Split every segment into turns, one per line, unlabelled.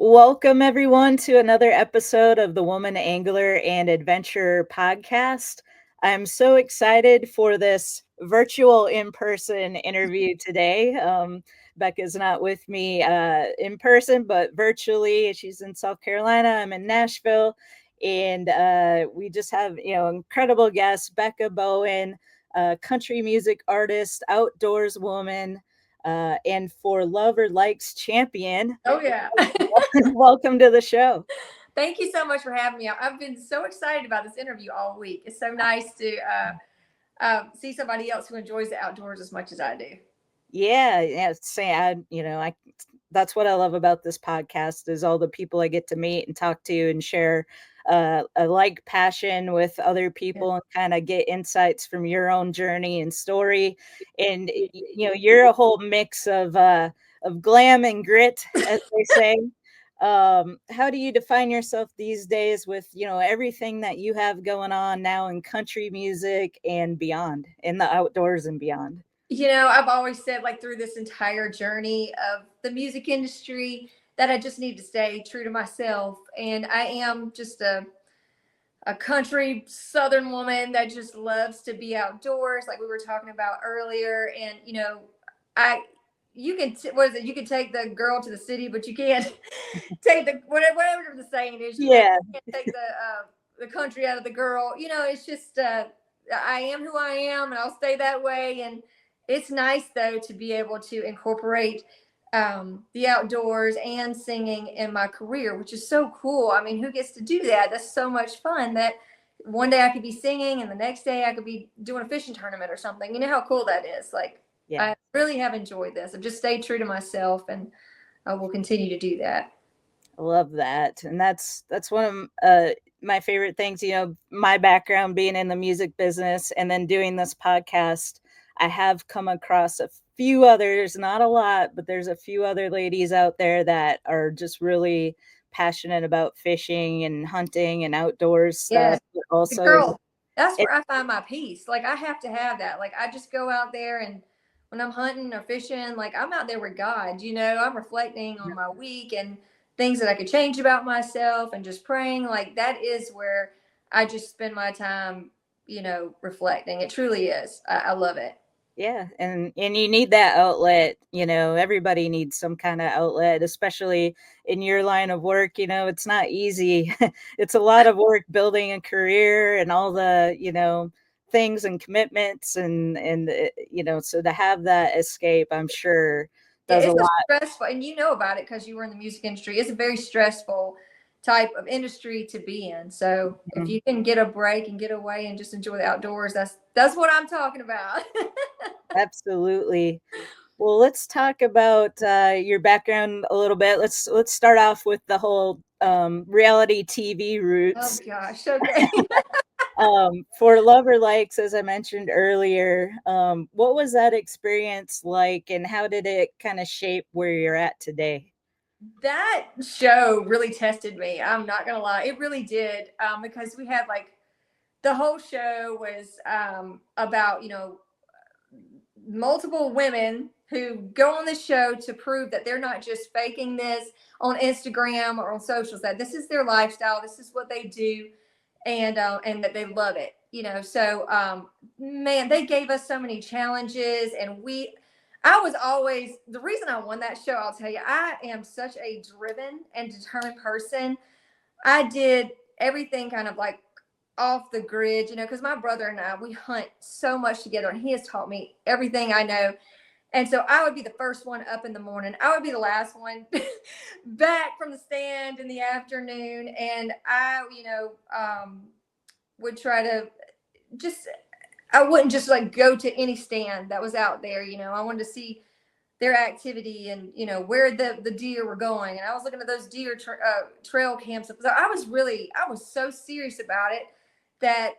Welcome, everyone, to another episode of the Woman Angler and Adventurer podcast. I'm so excited for this virtual in person interview today. Becca's not with me in person, but virtually. She's in South Carolina. I'm in Nashville. And we just have, incredible guests Becca Bowen, country music artist, outdoors woman, and for Lover Likes champion.
Oh, yeah.
Welcome to the show.
Thank you so much for having me. I've been so excited about this interview all week. It's so nice to see somebody else who enjoys the outdoors as much as I do.
Yeah, say I that's what I love about this podcast is all the people I get to meet and talk to and share a like passion with other
Yeah.
people and kind of get insights from your own journey and story. And you're a whole mix of glam and grit, as they say. How do you define yourself these days with everything that you have going on now in country music and beyond, in the outdoors and beyond?
I've always said, like, through this entire journey of the music industry, that I just need to stay true to myself. And I am just a country Southern woman that just loves to be outdoors, like we were talking about earlier. And, I, you can, what is it? You can take the girl to the city, but you can't take whatever the saying is.
Yeah.
You can't take the country out of the girl. It's just, I am who I am and I'll stay that way. And it's nice though to be able to incorporate the outdoors and singing in my career, which is so cool. I mean, who gets to do that? That's so much fun that one day I could be singing and the next day I could be doing a fishing tournament or something. You know how cool that is? Like,
Yeah.
I really have enjoyed this. I've just stayed true to myself and I will continue to do that.
I love that. And that's one of my favorite things, my background being in the music business and then doing this podcast. I have come across a few others, not a lot, but there's a few other ladies out there that are just really passionate about fishing and hunting and outdoors stuff.
Yes.
But
The
also,
girl, that's
it,
where I find my peace. Like, I have to have that. Like, I just go out there and when I'm hunting or fishing, like, I'm out there with God, I'm reflecting on my week and things that I could change about myself and just praying. Like, that is where I just spend my time, reflecting. It truly is. I love it.
yeah, and you need that outlet. Everybody needs some kind of outlet, especially in your line of work. It's not easy. It's a lot of work building a career and all the things and commitments and so to have that escape, I'm sure
Yeah,
does a
it's a
lot.
stressful, and you know about it because you were in the music industry. It's a very stressful type of industry to be in. So if
Mhm.
you can get a break and get away and just enjoy the outdoors, that's what I'm talking about.
Absolutely. Well, let's talk about your background a little bit. Let's start off with the whole reality TV
Oh
roots.
gosh, okay.
For Lover Likes, as I mentioned earlier, what was that experience like, and how did it kind of shape where you're at today?
That show really tested me. I'm not gonna lie, it really did. Because we had, like, the whole show was about multiple women who go on this show to prove that they're not just faking this on Instagram or on socials, that this is their lifestyle, this is what they do, and that they love it. So man, they gave us so many challenges, and I was always the reason I won that show. I'll tell you, I am such a driven and determined person. I did everything kind of like off the grid, because my brother and I, we hunt so much together and he has taught me everything I know. And so I would be the first one up in the morning. I would be the last one back from the stand in the afternoon. And I, would try to just, I wouldn't just like go to any stand that was out there. I wanted to see their activity and where the deer were going, and I was looking at those deer trail camps. So I was so serious about it that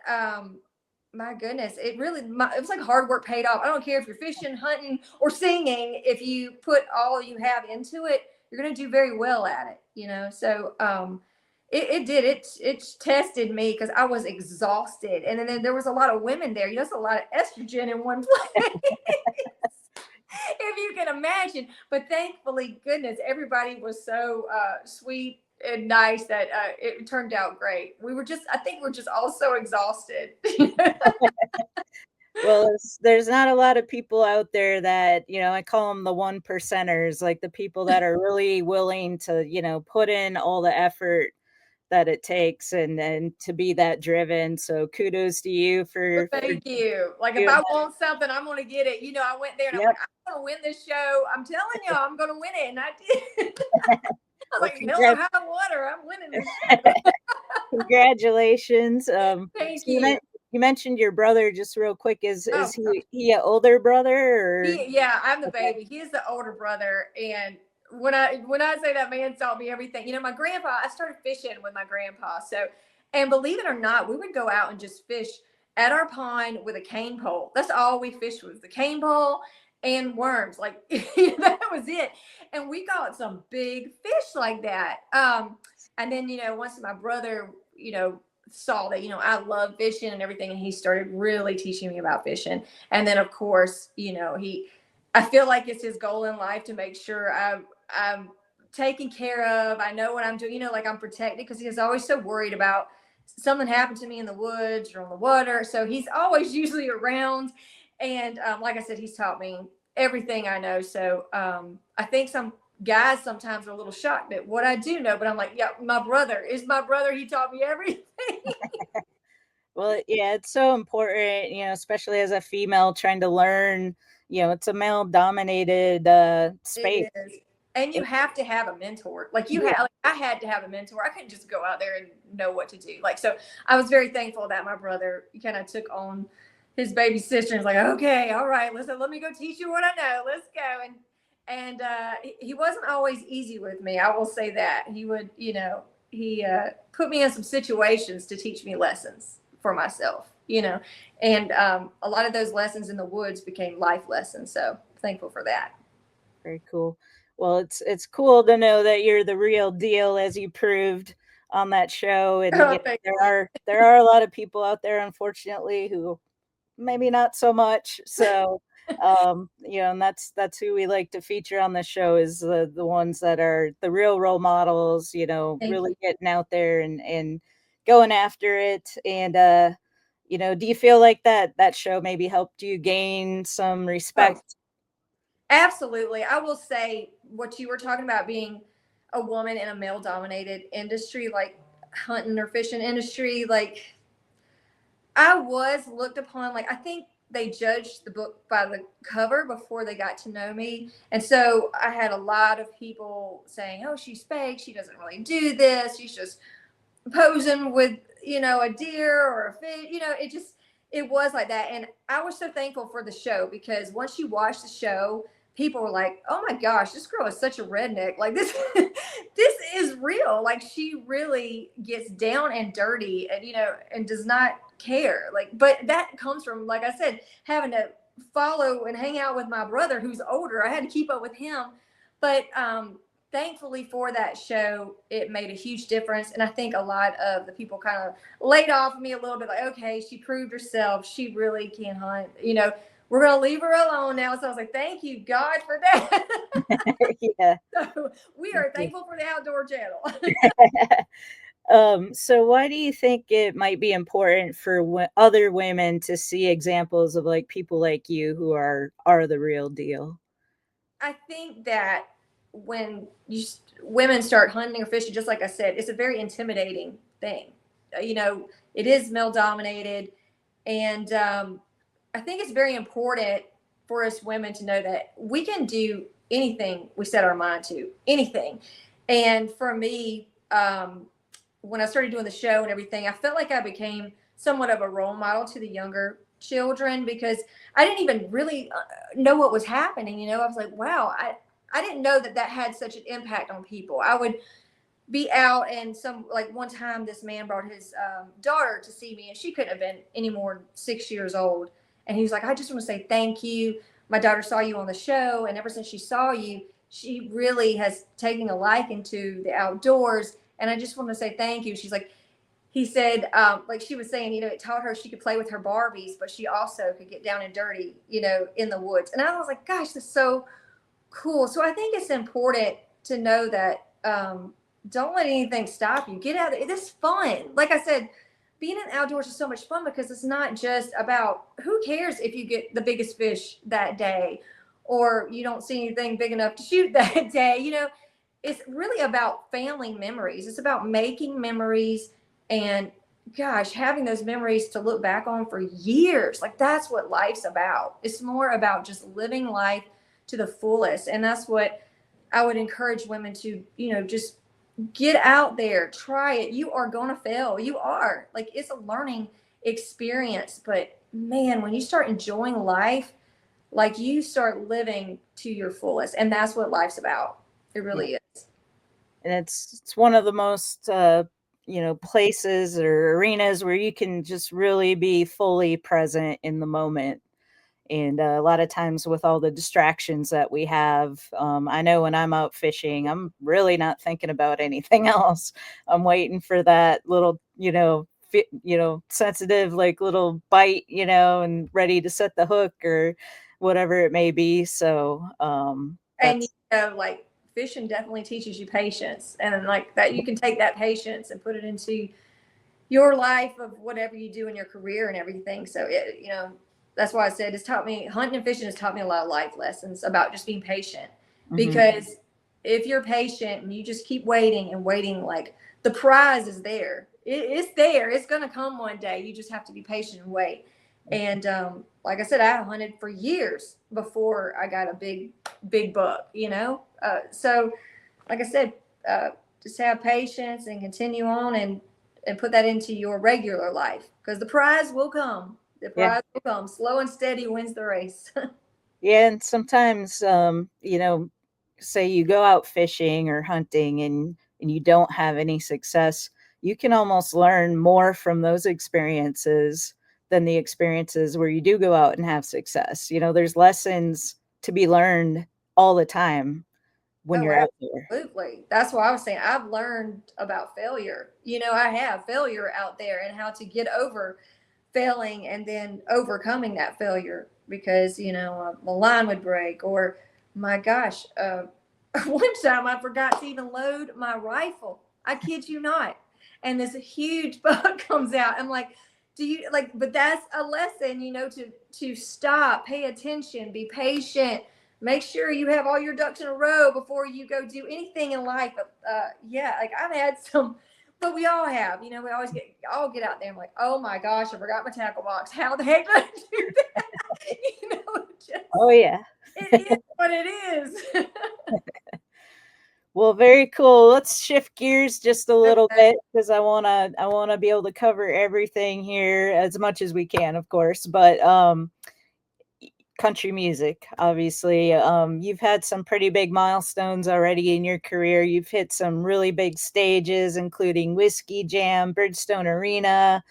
my goodness, it was like hard work paid off. I don't care if you're fishing, hunting, or singing. If you put all you have into it, you're going to do very well at it. So it did it tested me because I was exhausted, and then there was a lot of women there. It's a lot of estrogen in one place. if you can imagine. But thankfully, goodness, everybody was so sweet and nice that it turned out great. I think we're just all so exhausted.
Well, there's not a lot of people out there that, I call them the one percenters, like the people that are really willing to, put in all the effort that it takes and to be that driven. So kudos to you
Well,
for
thank you. Like if
doing
I
that.
want something, I'm gonna get it. I went there and I'm
Yep.
like, I'm gonna win this show. I'm telling y'all, I'm gonna win it, and I did. I was
Well,
like, hell or high water, I'm winning this show.
congratulations.
Thank
So
you.
you mentioned your brother just real quick. Is
Oh gosh.
he an older brother or
Yeah, I'm the
okay?
baby. He's the older brother, and when I say that man taught me everything. My grandpa. I started fishing with my grandpa. So, and believe it or not, we would go out and just fish at our pond with a cane pole. That's all we fished was the cane pole and worms. Like that was it. And we caught some big fish like that. And then once my brother saw that I love fishing and everything, and he started really teaching me about fishing. And then of course, I feel like it's his goal in life to make sure I'm taken care of. I know what I'm doing, like I'm protected, because he's always so worried about something happened to me in the woods or on the water. So he's always usually around. And like I said, he's taught me everything I know. So I think some guys sometimes are a little shocked at what I do know, but I'm like, yeah, my brother is my brother. He taught me everything.
well, yeah, it's so important, especially as a female trying to learn, it's a male dominated space.
It is. And you
And
have to have a mentor. Like
yeah,
I had to have a mentor. I couldn't just go out there and know what to do. Like, so I was very thankful that my brother kind of took on his baby sister and was like, okay, all right, listen, let me go teach you what I know. Let's go. And he wasn't always easy with me. I will say that. He would, he put me in some situations to teach me lessons for myself. And a lot of those lessons in the woods became life lessons. So thankful for that.
very cool. Well, it's cool to know that you're the real deal, as you proved on that show. And
Oh, thank
there are a lot of people out there, unfortunately, who maybe not so much. So, and that's who we like to feature on the show, is the ones that are the real role models,
thank you.
really getting out there and going after it. And do you feel like that show maybe helped you gain some
Oh,
respect?
absolutely. I will say what you were talking about, being a woman in a male dominated industry, like hunting or fishing industry, like I was looked upon, like I think they judged the book by the cover before they got to know me. And so I had a lot of people saying, oh, she's fake. She doesn't really do this. She's just posing with a deer or a fish. It was like that. And I was so thankful for the show, because once you watch the show, people were like, oh my gosh, this girl is such a redneck. Like this this is real. Like she really gets down and dirty, and and does not care. Like, but that comes from, like I said, having to follow and hang out with my brother who's older. I had to keep up with him. But thankfully for that show, it made a huge difference. And I think a lot of the people kind of laid off me a little bit, like, okay, she proved herself. She really can hunt. We're going to leave her alone now. So I was like, thank you, God, for that.
Yeah.
So we are thankful for the Outdoor Channel.
So why do you think it might be important for other women to see examples of like people like you who are the real deal?
I think that when women start hunting or fishing, just like I said, it's a very intimidating thing. It is male dominated, and I think it's very important for us women to know that we can do anything we set our mind to, anything. And for me, when I started doing the show and everything, I felt like I became somewhat of a role model to the younger children, because I didn't even really know what was happening. I was like, wow, I didn't know that had such an impact on people. I would be out, and like one time this man brought his daughter to see me, and she couldn't have been any more than 6 years old. And he was like, I just want to say thank you. My daughter saw you on the show, and ever since she saw you, she really has taken a liking to the outdoors. And I just want to say thank you. She's like, he said, like she was saying, it taught her she could play with her Barbies, but she also could get down and dirty, in the woods. And I was like, gosh, that's so cool. So I think it's important to know that don't let anything stop you. Get out there. It's fun. Like I said, being in outdoors is so much fun because it's not just about who cares if you get the biggest fish that day or you don't see anything big enough to shoot that day. It's really about family memories. It's about making memories and gosh, having those memories to look back on for years. Like that's what life's about. It's more about just living life to the fullest. And that's what I would encourage women to, just get out there, try it. You are going to fail. You are. Like it's a learning experience. But man, when you start enjoying life, like you start living to your fullest. And that's what life's about. It
Yeah.
really is.
And it's one of the most places or arenas where you can just really be fully present in the moment. And a lot of times with all the distractions that we have, I know when I'm out fishing, I'm really not thinking about anything else. I'm waiting for that little, sensitive, like little bite, and ready to set the hook or whatever it may be. So
And,
that's,
like fishing definitely teaches you patience. And like that, you can take that patience and put it into your life of whatever you do in your career and everything. So that's why I said it's taught me hunting and fishing has taught me a lot of life lessons about just being patient.
mhm,
Because if you're patient and you just keep waiting and waiting, like the prize is there. It's there. It's gonna come one day. You just have to be patient and wait. And like I said, I hunted for years before I got a big buck. So like I said, just have patience and continue on and put that into your regular life because the prize will come. The
yeah.
prize will come. Slow and steady wins the race.
Yeah, and sometimes, say you go out fishing or hunting and you don't have any success, you can almost learn more from those experiences than the experiences where you do go out and have success. There's lessons to be learned all the time when
Oh,
you're out there.
absolutely. That's what I was saying. I've learned about failure. I have failure out there and how to get over failing and then overcoming that failure because, the line would break or my gosh, one time I forgot to even load my rifle. I kid you not. And this huge buck comes out. I'm like, do you like, but that's a lesson, to stop, pay attention, be patient, make sure you have all your ducks in a row before you go do anything in life. Yeah, like I've had some, but we all have, we all get out there and I'm like, oh my gosh, I forgot my tackle box. How the heck did I do that? Just,
Oh yeah.
it is what it is.
Well, very cool. Let's shift gears just a little
Okay.
bit because I wanna be able to cover everything here as much as we can, of course. But country music, obviously. You've had some pretty big milestones already in your career. You've hit some really big stages, including Whiskey Jam, Bridgestone Arena.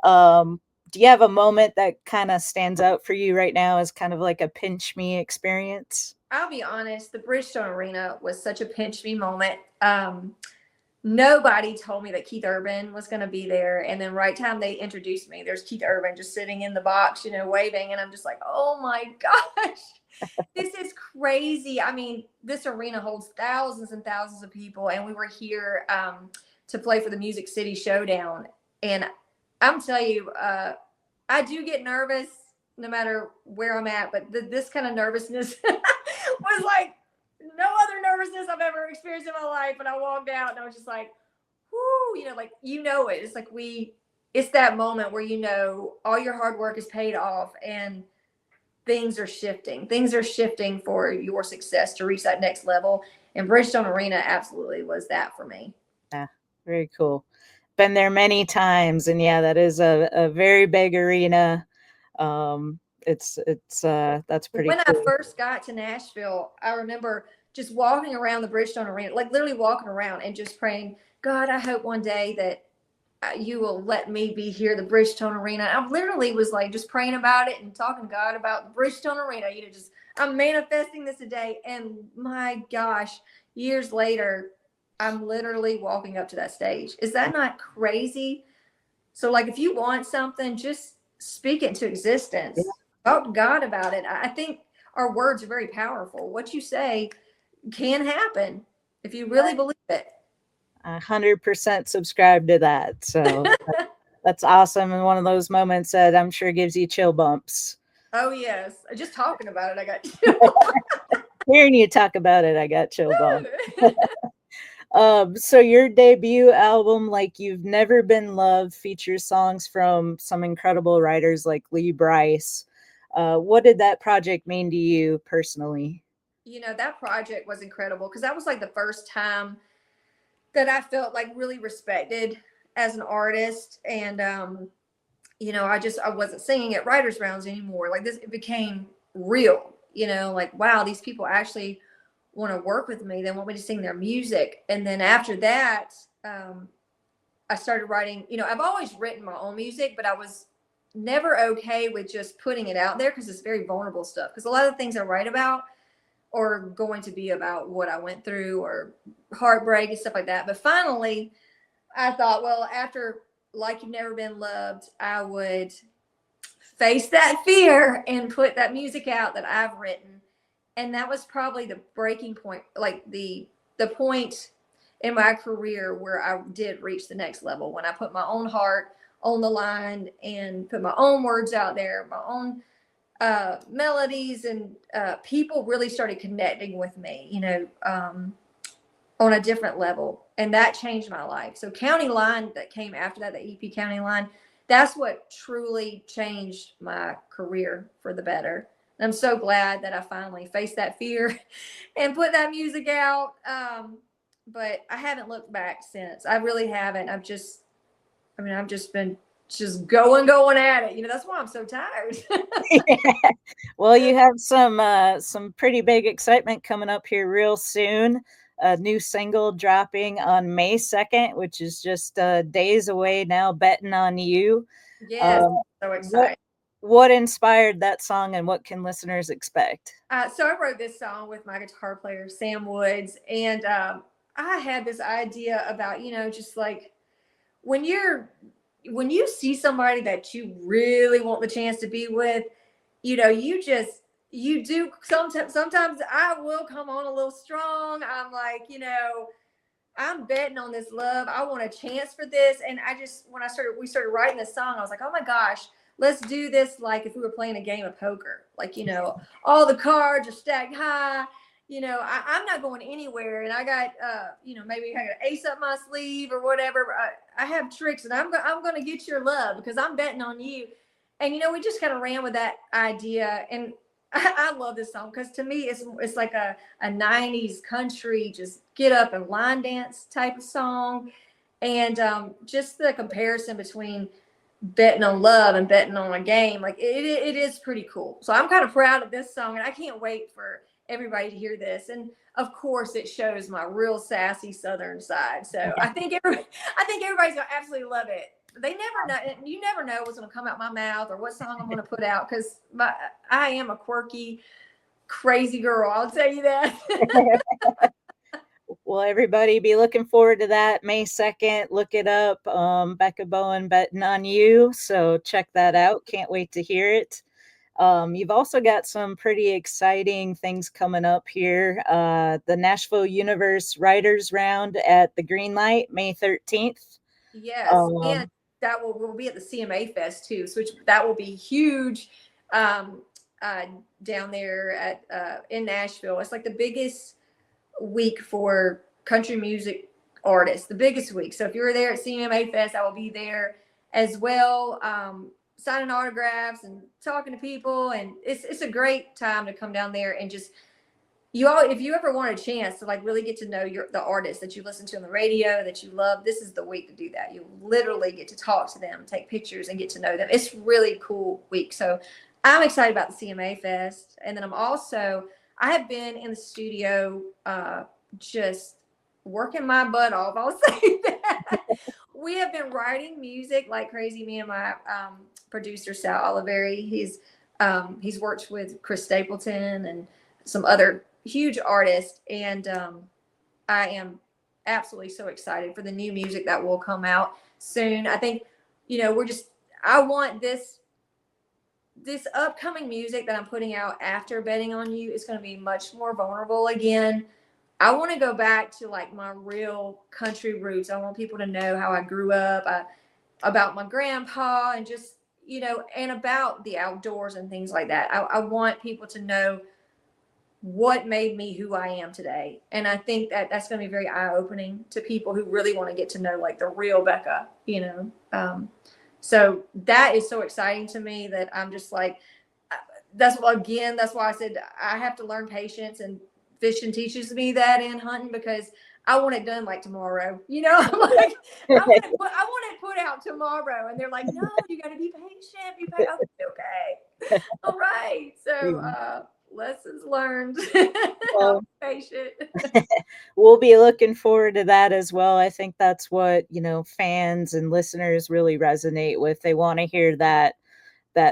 Do you have a moment that kind of stands out for you right now as kind of like a pinch me experience?
I'll be honest, the Bridgestone Arena was such a pinch me moment. Nobody told me that Keith Urban was going to be there. And then right time they introduced me, there's Keith Urban just sitting in the box, waving. And I'm just like, oh my gosh, this is crazy. I mean, this arena holds thousands and thousands of people. And we were here to play for the Music City Showdown. And I'm telling you, I do get nervous no matter where I'm at, but this kind of nervousness was like no other nervousness I've ever experienced in my life. And I walked out and I was just like, whoo, like, it. It's like it's that moment where, all your hard work is paid off and things are shifting. Things are shifting for your success to reach that next level. And Bridgestone Arena absolutely was that for me.
Yeah, very cool. Been there many times, and yeah, that is a very big arena. It's that's pretty
When I
cool.
first got to Nashville, I remember just walking around the Bridgestone Arena, like literally walking around and just praying, God, I hope one day that you will let me be here, the Bridgestone Arena. I literally was like just praying about it and talking to God about the Bridgestone Arena. Just I'm manifesting this today. And my gosh, years later, I'm literally walking up to that stage. Is that not crazy? So like if you want something, just speak it into existence. Talk to God about it. I think our words are very powerful. What you say can happen if you really believe it.
100% subscribe to that. So that's awesome. And one of those moments that I'm sure gives you chill bumps.
Oh yes. Just talking about it, I got
Hearing you talk about it, I got chill bumps.
you.
So your debut album, Like You've Never Been Loved, features songs from some incredible writers like Lee Bryce. What did that project mean to you personally?
That project was incredible because that was like the first time that I felt like really respected as an artist. And I wasn't singing at writers rounds anymore. Like this, it became real. Like wow, these people actually want to work with me. They want me to sing their music. And then after that, I started writing. I've always written my own music, but I was never okay with just putting it out there because it's very vulnerable stuff. Because a lot of the things I write about are going to be about what I went through or heartbreak and stuff like that. But finally, I thought, well, after Like You've Never Been Loved, I would face that fear and put that music out that I've written. And that was probably the breaking point, like the point in my career where I did reach the next level, when I put my own heart on the line and put my own words out there, my own melodies, and people really started connecting with me, on a different level. And that changed my life. So County Line that came after that, the EP County Line, that's what truly changed my career for the better. And I'm so glad that I finally faced that fear and put that music out. But I haven't looked back since. I really haven't. I've just been just going at it. That's why I'm so tired.
Well, you have some pretty big excitement coming up here real soon. A new single dropping on May 2nd, which is just days away now. Betting on You.
Yes,
Um,
so
what
excited.
what inspired that song, and what can listeners expect?
So I wrote this song with my guitar player Sam Woods, and I had this idea about just like when you see somebody that you really want the chance to be with, you do sometimes I will come on a little strong. I'm like, I'm betting on this love. I want a chance for this. And when we started writing this song, I was like, oh my gosh, let's do this like if we were playing a game of poker. Like, all the cards are stacked high. I'm not going anywhere. And I got, maybe I got an ace up my sleeve or whatever. I have tricks, and I'm going to get your love because I'm betting on you. And, we just kind of ran with that idea. And I love this song because to me, it's like a 90s country, just get up and line dance type of song. And just the comparison between betting on love and betting on a game, like it is pretty cool. So I'm kind of proud of this song, and I can't wait for everybody to hear this. And of course, it shows my real sassy Southern side. So I think everybody's gonna absolutely love it. They never know. You never know what's gonna come out my mouth or what song I'm gonna put out because I am a quirky, crazy girl. I'll tell you that.
Well, everybody be looking forward to that May 2nd. Look it up. Becca Bowen Betting on You. So check that out. Can't wait to hear it. You've also got some pretty exciting things coming up here. The Nashville Universe Writers Round at the Greenlight, May 13th.
Yes, and
Um,
that will be at the CMA Fest too, so that will be huge um, down there at in Nashville. It's like the biggest week for country music artists, the biggest week. So if you're there at CMA Fest, I will be there as well, signing autographs and talking to people, and it's a great time to come down there and just if you ever want a chance to like really get to know the artists that you listen to on the radio that you love, this is the week to do that. You literally get to talk to them, take pictures, and get to know them. It's really cool week. So I'm excited about the CMA Fest. And then I have been in the studio just working my butt off. I'll say that. We have been writing music like crazy. Me and my producer Sal Oliveri. He's worked with Chris Stapleton and some other huge artists, and I am absolutely so excited for the new music that will come out soon. I think we're just, I want this upcoming music that I'm putting out after Betting on You is going to be much more vulnerable again. I want to go back to like my real country roots. I want people to know how I grew up, about my grandpa, and just, and about the outdoors and things like that. I want people to know what made me who I am today. And I think that that's going to be very eye opening to people who really want to get to know like the real Becca, So that is so exciting to me that I'm just like, that's why I said I have to learn patience, and fishing teaches me that, and hunting, because I want it done like tomorrow. I'm like, I want it put out tomorrow, and they're like, no, you got to be patient. Okay, all right. So lessons learned. I'm
Well,
patient.
we'll be looking forward to that as well. I think that's what, fans and listeners really resonate with. They want to hear that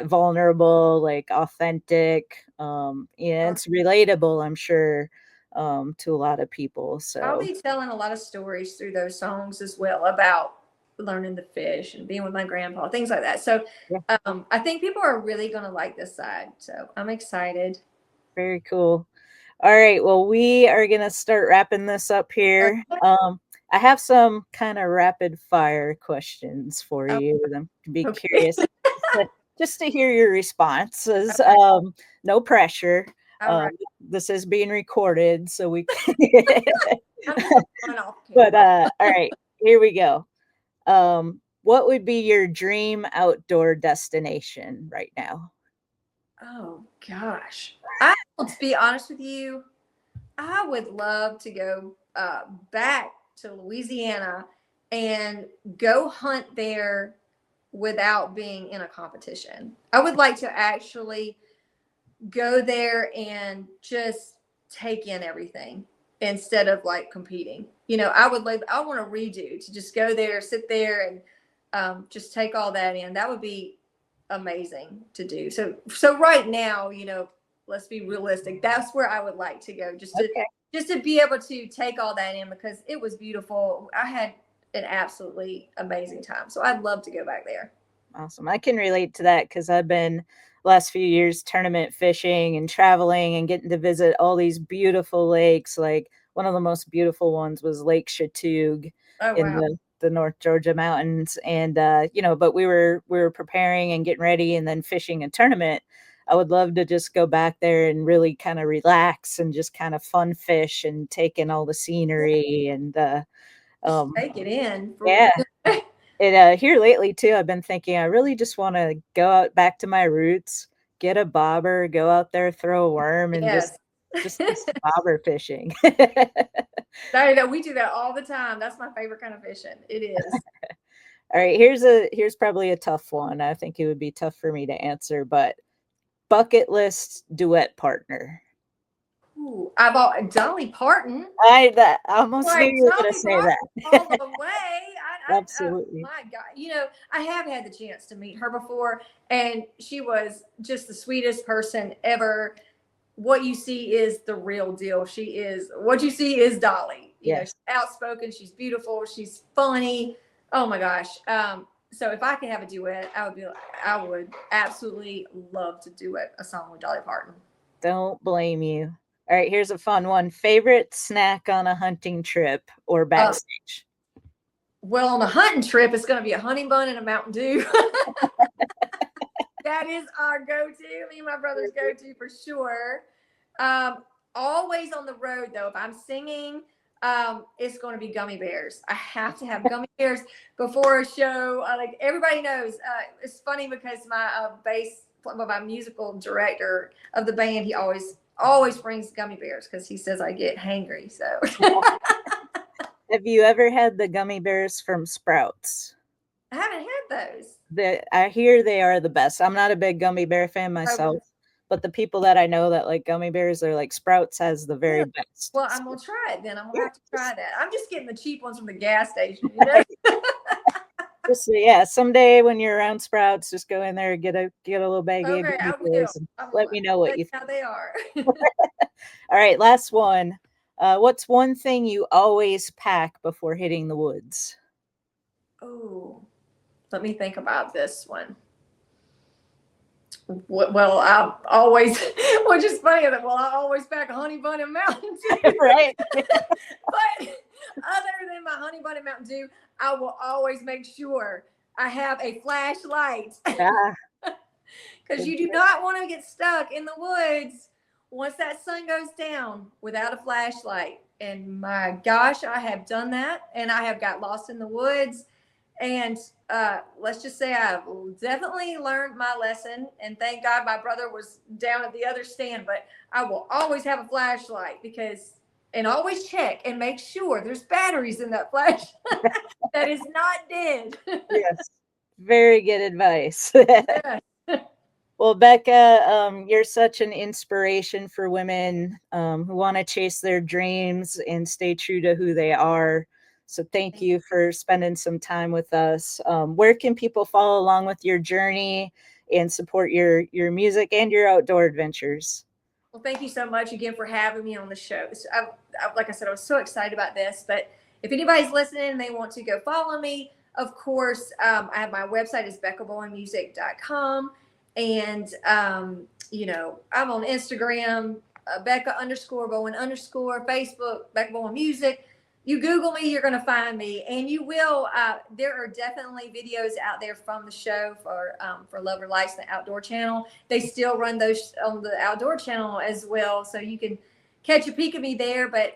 vulnerable, like authentic, yeah, it's relatable, I'm sure, to a lot of people.
I'll
So
be telling a lot of stories through those songs as well about learning to fish and being with my grandpa, things like that. So
yeah,
I think people are really going to like this side. So I'm excited.
very cool. All right, well, we are gonna start wrapping this up here.
Okay.
I have some kind of rapid fire questions for
Oh,
you. I'm be
okay.
curious just to hear your responses.
Okay.
No pressure.
All
Um,
right.
this is being recorded, so we can.
I'm just going off
But
camera.
all right, here we go. What would be your dream outdoor destination right now?
Oh gosh. I will be honest with you. I would love to go back to Louisiana and go hunt there without being in a competition. I would like to actually go there and just take in everything instead of like competing. I want to redo to just go there, sit there, and just take all that in. That would be amazing to do. So right now, let's be realistic. That's where I would like to go,
Okay.
just to be able to take all that in, because it was beautiful. I had an absolutely amazing time. So I'd love to go back there.
Awesome. I can relate to that because I've been last few years tournament fishing and traveling and getting to visit all these beautiful lakes. Like one of the most beautiful ones was Lake Chatoog
Oh
in
wow.
the North Georgia mountains. And but we were preparing and getting ready and then fishing a tournament. I would love to just go back there and really kind of relax and just kind of fun fish and take in all the scenery and
Just
um
take it in for
yeah, and, here lately too, I've been thinking I really just wanna go out back to my roots, get a bobber, go out there, throw a worm, and just
yes.
just do some bobber fishing.
No, we do that all the time. That's my favorite kind of fishing. It is.
Alright, here's probably a tough one. I think it would be tough for me to answer, but bucket list duet partner.
Ooh, Dolly Parton.
I almost knew
Like
you were gonna
Dolly
say
Parton
that.
all the way.
Absolutely.
My God, I have had the chance to meet her before, and she was just the sweetest person ever. What you see is the real deal. What you see is Dolly. She's
Yes.
outspoken. She's beautiful. She's funny. Oh my gosh. So if I could have a duet, I would absolutely love to duet a song with Dolly Parton.
Don't blame you. Alright, here's a fun one. Favorite snack on a hunting trip or
Uh,
backstage?
well, on a hunting trip, it's going to be a honey bun and a Mountain Dew. That is our go-to. Me and my brother's go-to for sure. Um, Always on the road though. If I'm singing, it's going to be gummy bears. I have to have gummy bears before a show. Like everybody knows. It's funny because my musical director of the band, he always brings gummy bears because he says I get hangry. So
Have you ever had the gummy bears from Sprouts?
I haven't had those.
I hear they are the best. I'm not a big gummy bear fan
Okay.
myself, but the people that I know that like gummy bears, they're like Sprouts has the very
Really?
best.
Well, I'm
So,
gonna try it then. I'm gonna
yeah,
have to try that. I'm just getting the cheap ones from the gas station.
yeah. Someday when you're around Sprouts, just go in there, get a little baggie of
Okay,
gummy
I will.
bears, and
I will.
let me know what
Tell
you
you
think.
how they are.
All right, last one. What's one thing you always pack before hitting the woods?
Oh, Let me think about this one. Well, I always, which is funny that, well, I always pack a Honey Bunny Mountain Dew.
Right.
But other than my Honey Bunny Mountain Dew, I will always make sure I have a flashlight.
Yeah.
Because you do not want to get stuck in the woods once that sun goes down without a flashlight. And my gosh, I have done that, and I have got lost in the woods. And let's just say I've definitely learned my lesson. And thank God my brother was down at the other stand. But I will always have a flashlight and always check and make sure there's batteries in that flashlight that is not dead.
Yes. Very good advice.
Yeah.
Well, Becca, you're such an inspiration for women who want to chase their dreams and stay true to who they are. So thank you for spending some time with us. Where can people follow along with your journey and support your music and your outdoor adventures?
Well, thank you so much again for having me on the show. Like I said, I was so excited about this. But if anybody's listening and they want to go follow me, of course, I have my website is beccabowenmusic.com. And, I'm on Instagram, Becca_Bowen_, Facebook, Becca Bowen Music. You Google me, you're going to find me, and you will. There are definitely videos out there from the show for Love or Lights, the Outdoor Channel. They still run those on the Outdoor Channel as well, so you can catch a peek of me there. But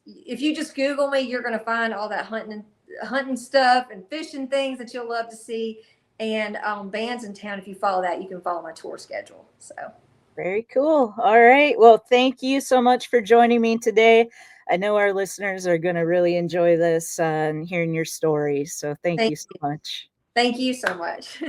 if you just Google me, you're going to find all that hunting stuff and fishing things that you'll love to see. And bands in town, if you follow that, you can follow my tour schedule. So
very cool. All right. Well, thank you so much for joining me today. I know our listeners are going to really enjoy this and hearing your story. So thank you so much.
Thank you so much.